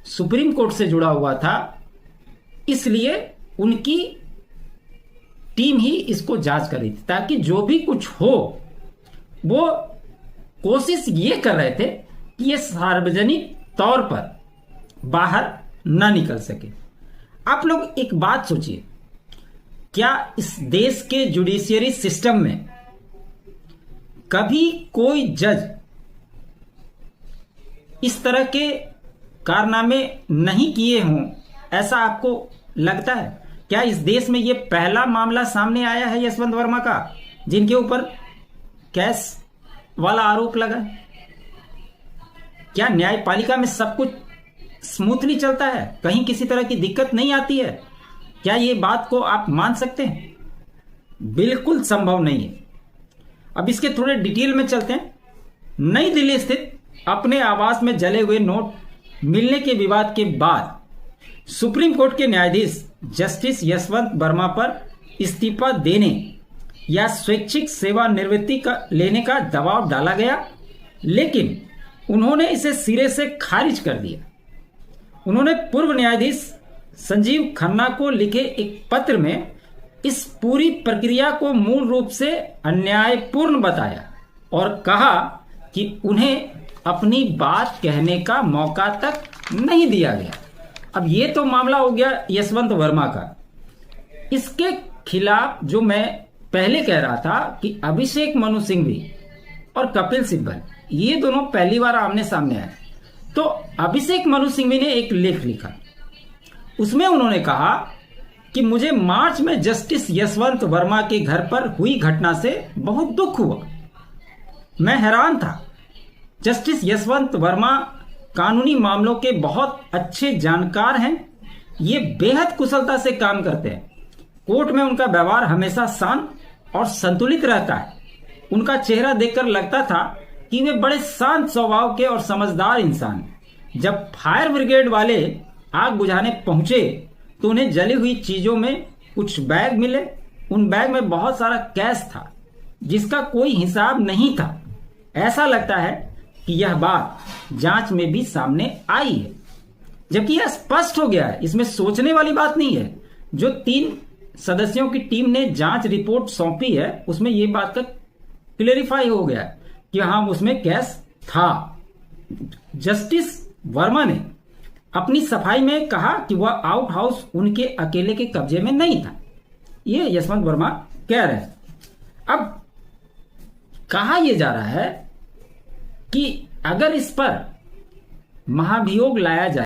Supreme court से जुड़ा हुआ था, इसलिए उनकी टीम ही इसको जांच कर रही थी, ताकि जो भी कुछ हो वो कोशिश ये कर रहे थे कि ये सार्वजनिक तौर पर बाहर ना निकल सके। आप लोग एक बात सोचिए, क्या इस देश के जुडिशियरी सिस्टम में कभी कोई जज इस तरह के कारनामे नहीं किए हों, ऐसा आपको लगता है? क्या इस देश में यह पहला मामला सामने आया है यशवंत वर्मा का जिनके ऊपर कैश वाला आरोप लगा है? क्या न्यायपालिका में सब कुछ स्मूथली चलता है, कहीं किसी तरह की दिक्कत नहीं आती है? क्या ये बात को आप मान सकते हैं? बिल्कुल संभव नहीं है। अब इसके थोड़े डिटेल में चलते हैं। नई दिल्ली स्थित अपने आवास में जले हुए नोट मिलने के विवाद के बाद सुप्रीम कोर्ट के न्यायाधीश जस्टिस यशवंत वर्मा पर इस्तीफा देने या स्वैच्छिक सेवानिवृत्ति लेने का दबाव डाला गया, लेकिन उन्होंने इसे सिरे से खारिज कर दिया। उन्होंने पूर्व न्यायाधीश संजीव खन्ना को लिखे एक पत्र में इस पूरी प्रक्रिया को मूल रूप से अन्यायपूर्ण बताया और कहा कि उन्हें अपनी बात कहने का मौका तक नहीं दिया गया। अब ये तो मामला हो गया यशवंत वर्मा का। इसके खिलाफ जो मैं पहले कह रहा था कि अभिषेक मनु सिंघवी और कपिल सिब्बल, ये दोनों पहली बार आमने सामने आए। तो अभिषेक मनु सिंघवी ने एक लेख लिखा, उसमें उन्होंने कहा कि मुझे मार्च में जस्टिस यशवंत वर्मा के घर पर हुई घटना से बहुत दुख हुआ। मैं हैरान था। जस्टिस यशवंत वर्मा कानूनी मामलों के बहुत अच्छे जानकार हैं। ये बेहद कुशलता से काम करते हैं। कोर्ट में उनका व्यवहार हमेशा शांत और संतुलित रहता है। उनका चेहरा देखकर लगता था कि वे बड़े शांत स्वभाव के और समझदार इंसान हैं। जब फायर ब्रिगेड वाले आग बुझाने पहुंचे तो उन्हें जली हुई चीजों में कुछ बैग मिले। उन बैग में बहुत सारा कैश था जिसका कोई हिसाब नहीं था। ऐसा लगता है कि यह बात जांच में भी सामने आई है, जबकि यह स्पष्ट हो गया है। इसमें सोचने वाली बात नहीं है। जो 3 सदस्यों की टीम ने जांच रिपोर्ट सौंपी है उसमें यह बात का क्लेरिफाई हो गया कि हाँ, उसमें कैश था। जस्टिस वर्मा ने अपनी सफाई में कहा कि वह आउट हाउस उनके अकेले के कब्जे में नहीं था। ये यशवंत वर्मा कह रहे हैं। अब कहा यह जा रहा है कि अगर इस पर महाभियोग लाया जाए